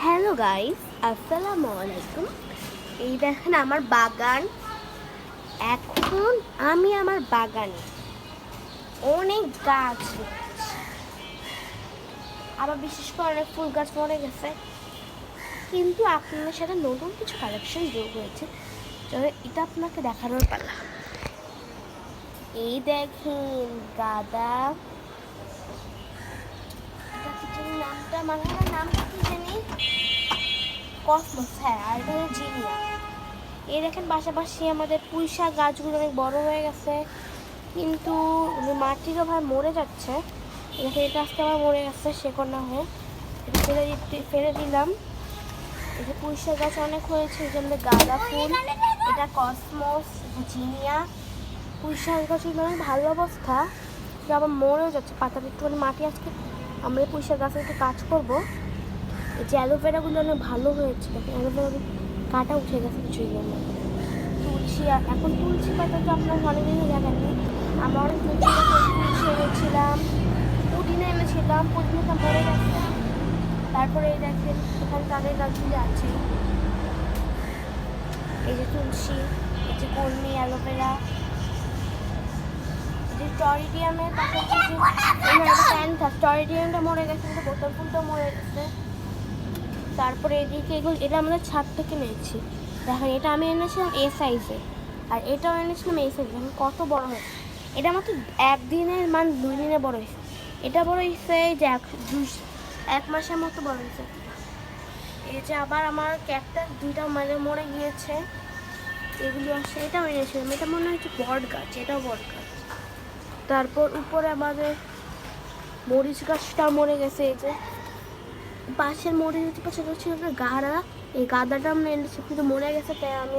Hello guys, আসসালামু আলাইকুম। এই দেখেন আমার বাগান। এখন আমি আমার বাগানে অনেক গাছ রেখেছি, আবার বিশেষ করে অনেক ফুল গাছ মরে গেছে, কিন্তু আপনাদের সাথে নতুন কিছু কালেকশন যোগ হয়েছে, তবে এটা আপনাকে দেখানোর পালা। এই দেখেন গাঁদা, নামটা মানে নামটা কি জানি, কসমস, হ্যাঁ, আর এটা হলো জিনিয়া। এই দেখেন পাশাপাশি আমাদের পুঁই শাক গাছগুলো অনেক বড় হয়ে গেছে, কিন্তু মাটির অভাবে মরে যাচ্ছে। দেখেন এটা আজকে আবার মরে গেছে শেকড় না হয়ে, এটা ফেলে দিলাম। এই যে পুঁই শাক গাছ অনেক হয়েছে, এই জন্য গাঁদা ফুল, এটা কসমস, এটা জিনিয়া। পুঁই শাক গাছগুলো অনেক ভালো অবস্থা, কিন্তু আবার মরেও যাচ্ছে পাতাটা একটুখানি মাটি। আজকে আমরা পুঁই শাক গাছে একটু কাজ করবো। এই যে অ্যালোভেরাগুলো অনেক ভালো হয়েছে, দেখেন অ্যালোভেরা কাটা উঠে গেছে কিছুই জন্য। তুলসী, এখন তুলসী পাতা তো আপনার অনেকদিনই দেখেননি। আমরা অনেক তুলসী এনেছিলাম, পুদিনা এনেছিলাম, পুদিনাটা মরে গেছে। তারপরে এই দেখেন এখানে তাদের গাছগুলি আছে, এই যে তুলসী, এই যে কলমি, অ্যালোভেরা, যে টরিডিয়ামের পাশাপাশি টরিডিয়ামটা মরে গেছে, কিন্তু বোতল ফুলটা মরে গেছে। তারপরে এদিকে এগুলো, এটা আমাদের ছাদ থেকে নিয়েছি। দেখেন এটা আমি এনেছিলাম এ সাইজে, আর এটাও এনেছিলাম এই সাইজে। দেখেন কত বড় হয়েছে, এটা মাত্র একদিনের 2 দিনে বড় হয়েছে। এটা বড় হয়েছে যে এক মাসের মতো বড় হয়েছে। এই যে আবার আমার ক্যাকটাস দুইটা মরে গিয়েছে, এগুলো আসে। এটাও এনেছিলাম, এটা মনে হচ্ছে বট গাছ, এটাও বট গাছ। তারপর উপরে আমাদের মরিচ গাছটাও মরে গেছে। এই যে পাশের মরিচ পাশে ছিল গাঁদা, এই গাঁদাটা আমরা এনেছি কিন্তু মরে গেছে, তাই আমি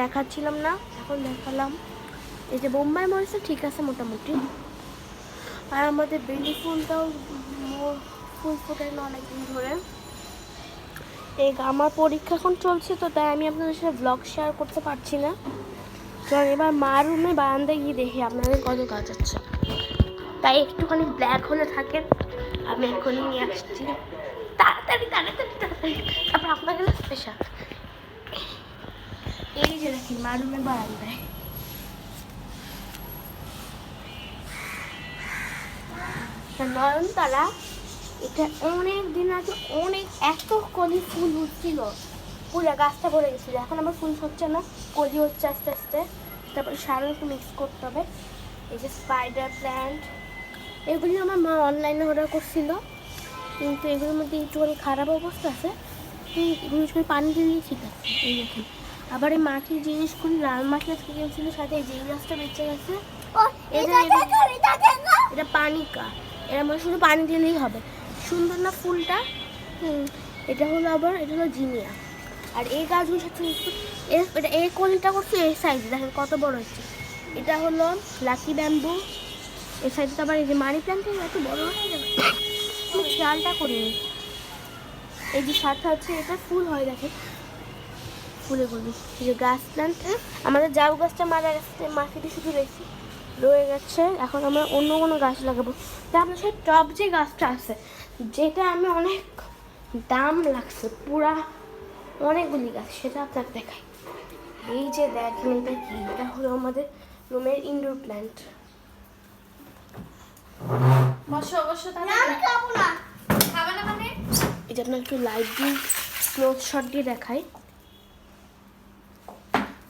দেখাচ্ছিলাম না, এখন দেখালাম। এই যে বোম্বাই মরিচটা ঠিক আছে মোটামুটি। আর আমাদের বেলি ফুলটাও ফুল ফোটে না অনেকদিন ধরে। এই আমার পরীক্ষা এখন চলছে, তো তাই আমি আপনাদের সাথে ব্লগ শেয়ার করতে পারছি না। তো এবার মা রুমে বারান্দায় গিয়ে দেখি আপনাদের কত গাছ আছে, তাই একটুখানি ব্ল্যাক হলে থাকেন, আমি এখনই নিয়ে আসছি। তাড়াতাড়ি তাড়াতাড়ি তাড়াতাড়ি, তারপর আপনাকে স্পেশাল। এই যে দেখি মা রুমের বারান্দায় নয়নতারা, এটা অনেক দিন আগে অনেক এত কলি ফুল হচ্ছিল, পুরো গাছটা ভরে গেছিলো। এখন আবার ফুল হচ্ছে না, কলি হচ্ছে আস্তে আস্তে। তারপরে সারও একটু মিক্স করতে হবে। এই যে স্পাইডার প্ল্যান্ট, এগুলি আমার মা অনলাইনে অর্ডার করছিল, কিন্তু এগুলোর মধ্যে একটুখানি খারাপ অবস্থা আছে, এগুলো একটু পানি দিলেই ঠিক আছে। এই দেখেন আবার এই মাটির জিনিসগুলি, লাল মাটি আজকে কিনছিল, সাথে এই যে গাছটা বেঁচে গেছে, এটা পানিকা, এরা মানে শুধু পানি দিলেই হবে। সুন্দর না ফুলটা? এটা হলো আবার, এটা হলো জিনিয়া। আর এই গাছগুলোর সাথে এটা এই কলিটা করছে এই সাইজে, দেখেন কত বড় হচ্ছে। এটা হলো লাকি ব্যাম্বু, এই সাইডটা আবার এই যে মানি প্ল্যান্ট, এত বড় হয়ে যাবে আমি খেয়ালটা করিনি। এই যে সাথে হচ্ছে এটা ফুল হয়, দেখেন ফুলেগুলি। এই যে গাছ প্ল্যান্ট, আমাদের জাউ গাছটা মারা গেছে, মাটিতে শুধু রয়ে গেছে। এখন আমরা অন্য কোনো গাছ লাগাবো। তা আপনার সাথে টব যে গাছটা আছে, যেটা আমি অনেক দাম লাগছে, পুরা অনেকগুলি গাছ, সেটা আপনাকে দেখাই। এই যে দেখেন এটা কি, এটা হলো আমাদের রুমের ইনডোর প্ল্যান্ট। এই যে আপনার একটু লাইট দিয়ে ক্লোজ শট দিয়ে দেখাই।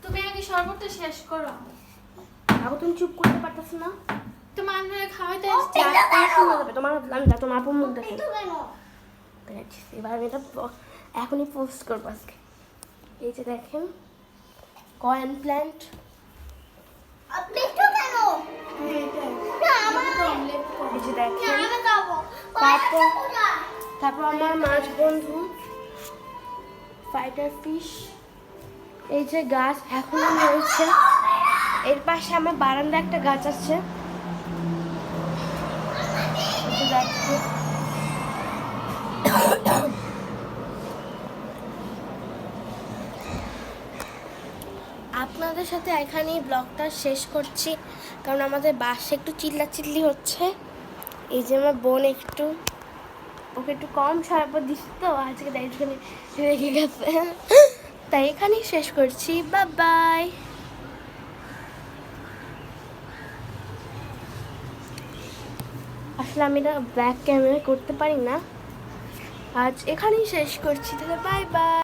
তুমি আগে শরবতটা শেষ করো। আবার তুমি চুপ করতে পারতেছো না, তোমার খাওয়াইতে তোমার তোমার আপুর মুখ দেখে এবার আমি এটা এখনই পোস্ট করবো আজকে। এই যে দেখেন কয়েন প্ল্যান্ট, এই যে দেখেন। তারপর আমার মাছ বন্ধু ফাইটার ফিশ, এই যে গাছ এখনো রয়েছে। এর পাশে আমার বারান্দা একটা গাছ আছে, আপনাদের সাথে এখানেই ব্লগটা শেষ করছি, কারণ আমাদের বাসে একটু চিল্লাচিল্লি হচ্ছে। এই যে আমার বোন একটু ওকে একটু কম শরবত দিচ্ছি তো আজকে, তাই এখানে রেখে গেছে। তাই এখানেই শেষ করছি, বাই বাই। আসলে আমি এটা ব্যাক ক্যামেরা করতে পারি না। আজ এখানেই শেষ করছি, তাহলে বাই বাই।